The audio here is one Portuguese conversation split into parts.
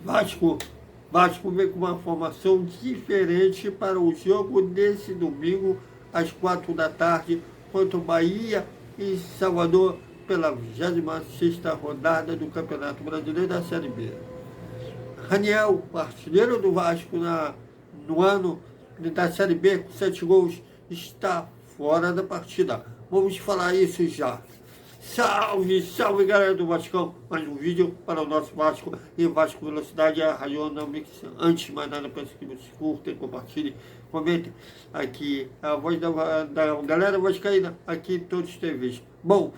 Vasco, Vasco vem com uma formação diferente para o jogo desse domingo, às 4 da tarde, contra o Bahia em Salvador, pela 26ª rodada do Campeonato Brasileiro da Série B. Raniel, artilheiro do Vasco no ano da Série B, com 7 gols, está fora da partida. Vamos falar isso já. Salve, salve galera do Vascão, mais um vídeo para o nosso Vasco e Vasco Velocidade, a Rayona Mix. Antes de mais nada, peço que vocês curtem, compartilhem, comentem aqui a voz da galera vascaína aqui em todos os TVs. Bom,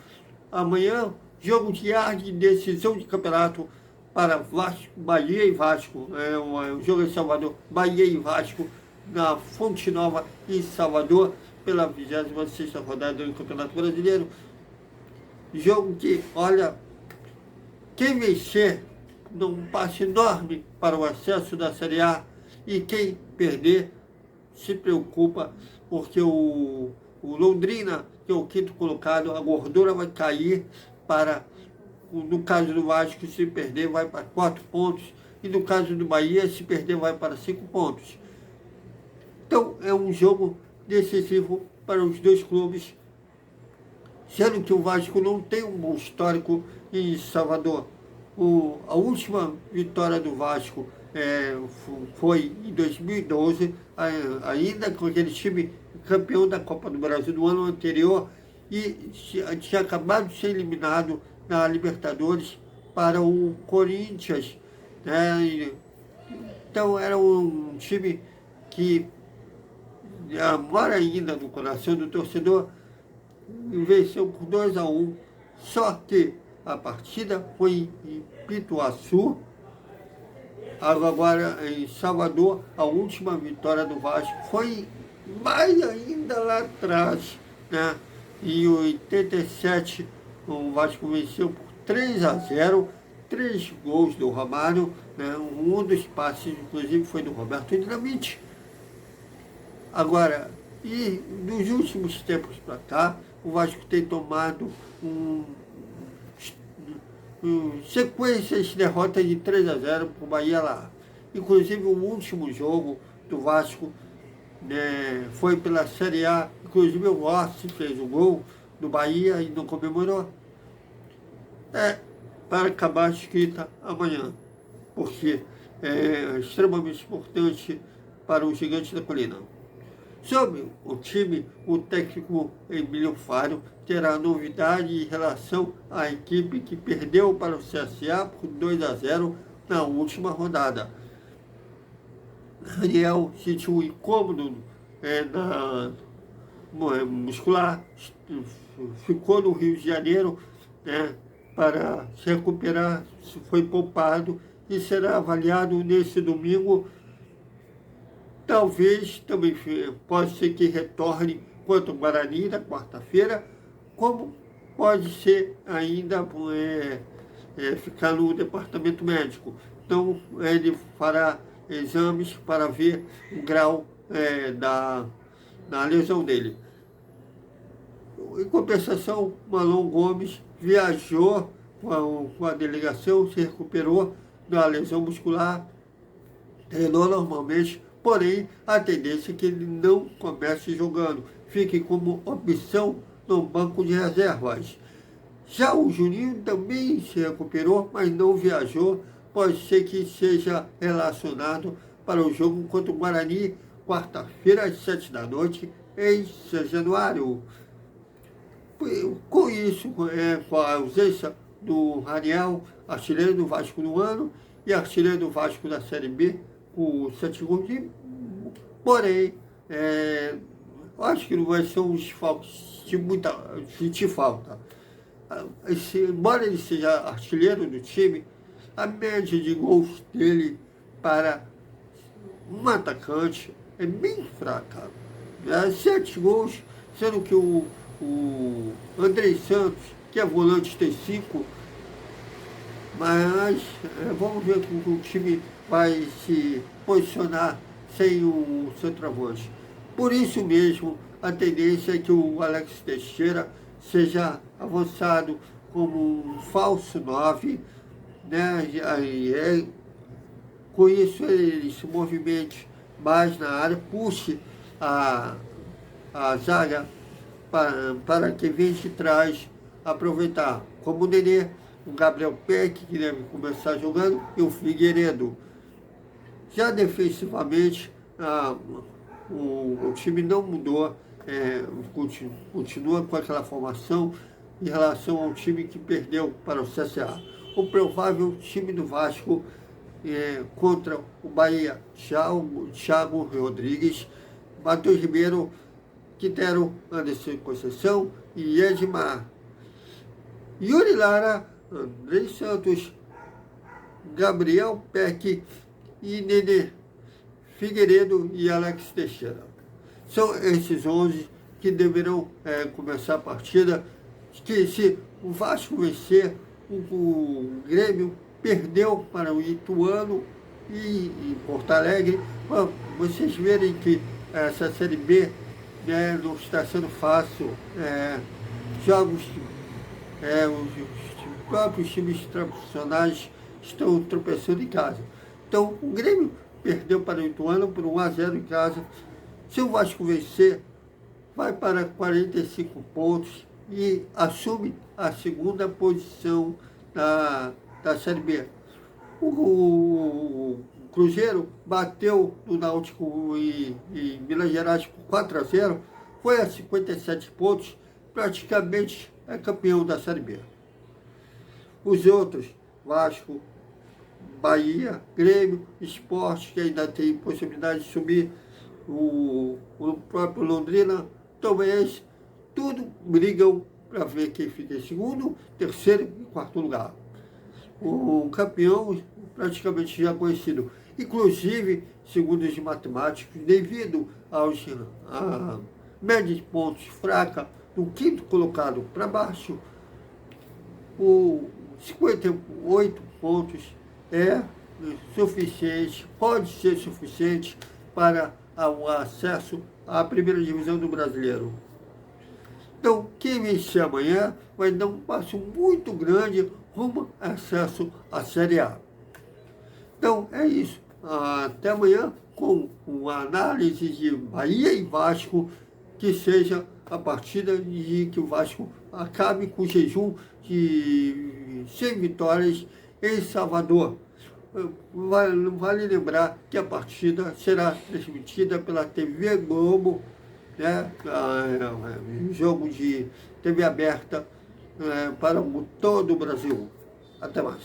amanhã, jogo de ar de decisão de campeonato para Vasco, Bahia e Vasco, um jogo em Salvador, Bahia e Vasco, na Fonte Nova em Salvador, pela 26ª rodada do Campeonato Brasileiro. Jogo que, olha, quem vencer dá um passo enorme para o acesso da Série A, e quem perder se preocupa, porque o Londrina, que é o 5º colocado, a gordura vai cair para, no caso do Vasco, se perder vai para 4 pontos, e no caso do Bahia, se perder vai para 5 pontos. Então é um jogo decisivo para os dois clubes, sendo que o Vasco não tem um bom histórico em Salvador. A última vitória do Vasco foi em 2012, ainda com aquele time campeão da Copa do Brasil do ano anterior, e tinha acabado de ser eliminado na Libertadores para o Corinthians, né? Então era um time que mora ainda no coração do torcedor, e venceu por 2-1, só que a partida foi em Pituaçu. Agora em Salvador, a última vitória do Vasco foi mais ainda lá atrás, né? Em 87, o Vasco venceu por 3-0, 3 gols do Romário, né? Um dos passes, inclusive, foi do Roberto Dinamite. Agora, e nos últimos tempos para cá, o Vasco tem tomado sequências de derrotas de 3-0 para o Bahia lá. Inclusive o último jogo do Vasco, né, foi pela Série A, inclusive o Rossi fez o gol do Bahia e não comemorou. Para acabar a escrita amanhã, porque é extremamente importante para o Gigante da Colina. Sobre o time, o técnico Emílio Faro terá novidade em relação à equipe que perdeu para o CSA por 2-0 na última rodada. Daniel sentiu um incômodo muscular, ficou no Rio de Janeiro, né, para se recuperar, foi poupado e será avaliado nesse domingo. Talvez também pode ser que retorne contra o Guarani na quarta-feira, como pode ser ainda ficar no departamento médico. Então ele fará exames para ver o grau da lesão dele. Em compensação, Marlon Gomes viajou com a delegação, se recuperou da lesão muscular, treinou normalmente. Porém, a tendência é que ele não comece jogando, fique como opção no banco de reservas. Já o Juninho também se recuperou, mas não viajou. Pode ser que seja relacionado para o jogo contra o Guarani, quarta-feira, às 7 da noite, em São Januário. Com isso, com a ausência do Raniel, artilheiro do Vasco no ano, e artilheiro do Vasco da Série B, o 7 gols, porém, acho que não vai ser um desfalque de muita sentir falta. Embora ele seja artilheiro do time, a média de gols dele para um atacante é bem fraca. 7 gols, sendo que o Andrei Santos, que é volante, tem 5, mas vamos ver como o time vai se posicionar sem o centroavante. Por isso mesmo, a tendência é que o Alex Teixeira seja avançado como um falso 9, né? Com isso, ele se movimente mais na área, puxe a zaga para que venha de trás aproveitar. Como o Nenê, o Gabriel Peck, que deve começar jogando, e o Figueiredo. Já defensivamente, o time não mudou, continua com aquela formação em relação ao time que perdeu para o CSA. O provável time do Vasco contra o Bahia, Thiago Rodrigues, Matheus Ribeiro, Quintero, Anderson Conceição e Edmar. Yuri Lara, Andrei Santos, Gabriel Peck e Nenê, Figueiredo e Alex Teixeira. São esses 11 que deverão começar a partida. Que se o Vasco vencer, o Grêmio perdeu para o Ituano e em Porto Alegre. Vocês verem que essa Série B não está sendo fácil. Jogos, os próprios times tradicionais estão tropeçando em casa. Então, o Grêmio perdeu para o Ituano por 1-0 em casa. Se o Vasco vencer, vai para 45 pontos e assume a segunda posição da Série B. O Cruzeiro bateu no Náutico em Minas Gerais por 4-0, foi a 57 pontos, praticamente é campeão da Série B. Os outros, Vasco, Bahia, Grêmio, Sport, que ainda tem possibilidade de subir, o próprio Londrina, talvez, tudo brigam para ver quem fica em segundo, terceiro e quarto lugar. O campeão praticamente já conhecido. Inclusive, segundo os matemáticos, devido à média de pontos fraca do quinto colocado para baixo, o 58 pontos é suficiente, pode ser suficiente para o acesso à primeira divisão do Brasileiro. Então, quem vencer amanhã vai dar um passo muito grande rumo ao acesso à Série A. Então, é isso. Até amanhã com uma análise de Bahia e Vasco, que seja a partida de que o Vasco acabe com o jejum de 100 vitórias em Salvador. Vale lembrar que a partida será transmitida pela TV Globo, né? Jogo de TV aberta para todo o Brasil. Até mais.